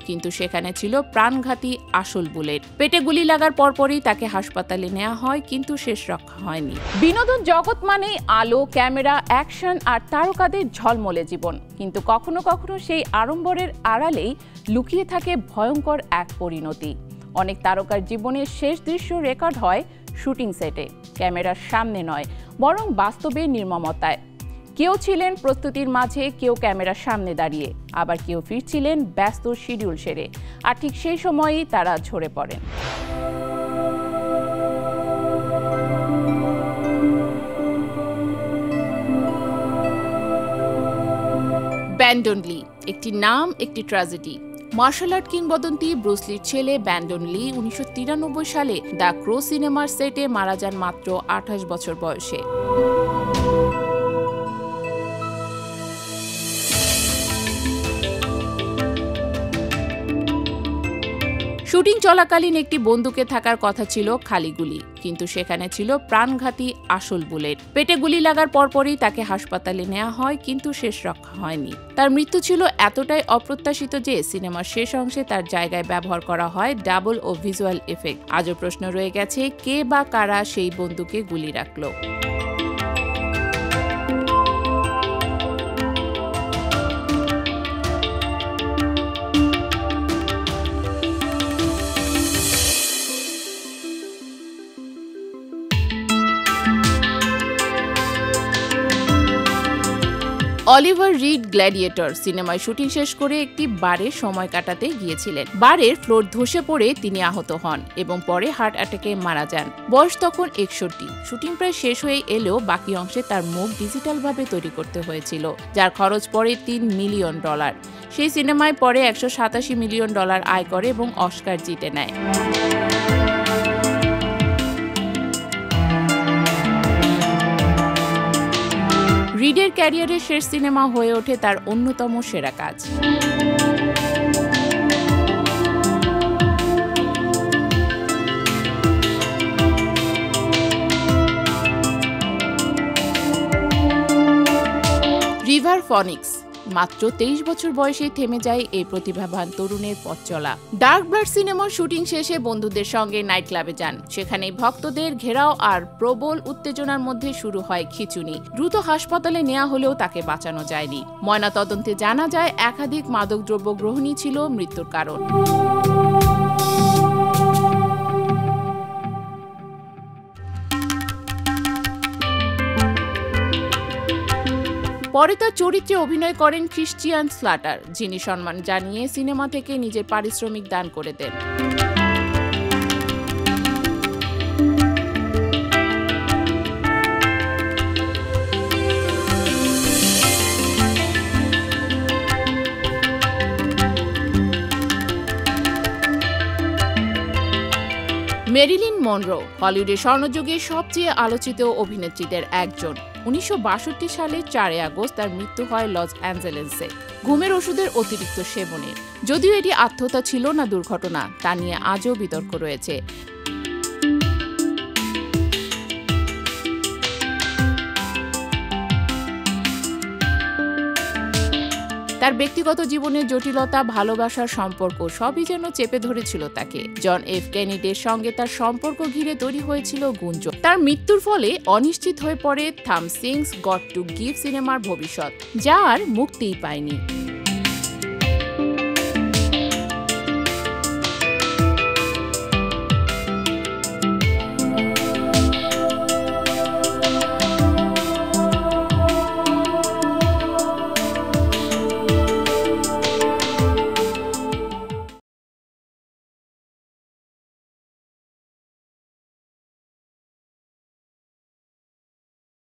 কিন্তু সেখানে ছিল প্রাণঘাতী আসল বুলেট। পেটে গুলি লাগার পরপরই তাকে হাসপাতালে নেওয়া হয়, কিন্তু শেষ রক্ষা হয়নি। বিনোদন জগৎ মানেই আলো, ক্যামেরা, অ্যাকশন আর তারকাদের ঝলমলে জীবন, কিন্তু কখনো কখনো সেই আড়ম্বরের আড়ালেই লুকিয়ে থাকে ভয়ঙ্কর এক পরিণতি। অনেক তারকার জীবনের শেষ দৃশ্য রেকর্ড হয় শুটিং সেটে, ক্যামেরার সামনে নয় বরং বাস্তবে নির্মমতায়। কেউ ছিলেন প্রস্তুতির মাঝে, কেউ ক্যামেরার সামনে দাঁড়িয়ে, আবার কেউ ফিরছিলেন ব্যস্ত শিডিউল সেরে, আর ঠিক সেই সময়েই তারা ঝরে পড়েন। ব্র্যান্ডন লি, একটি নাম, একটি ট্র্যাজেডি। মার্শাল আর্ট কিংবদন্তি ব্রুস লির ছেলে ব্র্যান্ডন লি 1993 সালে দ্য ক্রো সিনেমার সেটে মারা যান মাত্র 28 বছর বয়সে। শুটিং চলাকালীন একটি বন্দুকে থাকার কথা ছিল খালি গুলি, কিন্তু সেখানে ছিল প্রাণঘাতী আসল বুলেট। পেটে গুলি লাগার পরপরই তাকে হাসপাতালে নেওয়া হয়, কিন্তু শেষ রক্ষা হয়নি। তার মৃত্যু ছিল এতটাই অপ্রত্যাশিত যে সিনেমার শেষ অংশে তার জায়গায় ব্যবহার করা হয় ডাবল ও ভিজুয়াল এফেক্ট। আজও প্রশ্ন রয়ে গেছে, কে বা কারা সেই বন্দুকে গুলি রাখল। অলিভার রিড গ্ল্যাডিয়েটর সিনেমায় শুটিং শেষ করে একটি বারে সময় কাটাতে গিয়েছিলেন। বারের ফ্লোর ধসে পড়ে তিনি আহত হন এবং পরে হার্ট অ্যাটাকে মারা যান। বয়স তখন 61। শুটিং প্রায় শেষ হয়ে এলেও বাকি অংশে তার মুখ ডিজিটালভাবে তৈরি করতে হয়েছিল, যার খরচ পড়ে $3 মিলিয়ন। সেই সিনেমায় পরে $187 মিলিয়ন আয় করে এবং অস্কার জিতে নেয়। রিডের ক্যারিয়ারের শেষ সিনেমা হয়ে ওঠে তার অন্যতম সেরা কাজ। রিভার ফনিক্স, মাত্র 23 বছর বয়সেই থেমে যায় এই প্রতিভাবান তরুণের পথ চলা। ডার্ক ব্লাড সিনেমার শুটিং শেষে বন্ধুদের সঙ্গে নাইট ক্লাবে যান। সেখানেই ভক্তদের ঘেরাও আর প্রবল উত্তেজনার মধ্যে শুরু হয় খিঁচুনি। দ্রুত হাসপাতালে নেওয়া হলেও তাকে বাঁচানো যায়নি। ময়নাতদন্তে জানা যায় একাধিক মাদকদ্রব্য গ্রহণই ছিল মৃত্যুর কারণ। পরে তার চরিত্রে অভিনয় করেন ক্রিশ্চিয়ান স্লাটার, যিনি সম্মান জানিয়ে সিনেমা থেকে নিজের পারিশ্রমিক দান করে দেন। মেরিলিন মনরো হলিউডের স্বর্ণযুগের সবচেয়ে আলোচিত অভিনেত্রীদের একজন। 1962 সালের 4 আগস্ট তার মৃত্যু হয় লস অ্যাঞ্জেলেসে ঘুমের ওষুধের অতিরিক্ত সেবনের। যদিও এটি আত্মহত্যা ছিল না দুর্ঘটনা, তা নিয়ে আজও বিতর্ক রয়েছে। তার ব্যক্তিগত জীবনের জটিলতা, ভালোবাসার সম্পর্ক সবই যেন চেপে ধরেছিল তাকে। জন এফ কেনেডির সঙ্গে তার সম্পর্ক ঘিরে তৈরি হয়েছিল গুঞ্জন। তার মৃত্যুর ফলে অনিশ্চিত হয়ে পড়ে থম সিংস গট টু গিভ সিনেমার ভবিষ্যৎ, যা আর মুক্তিই পায়নি।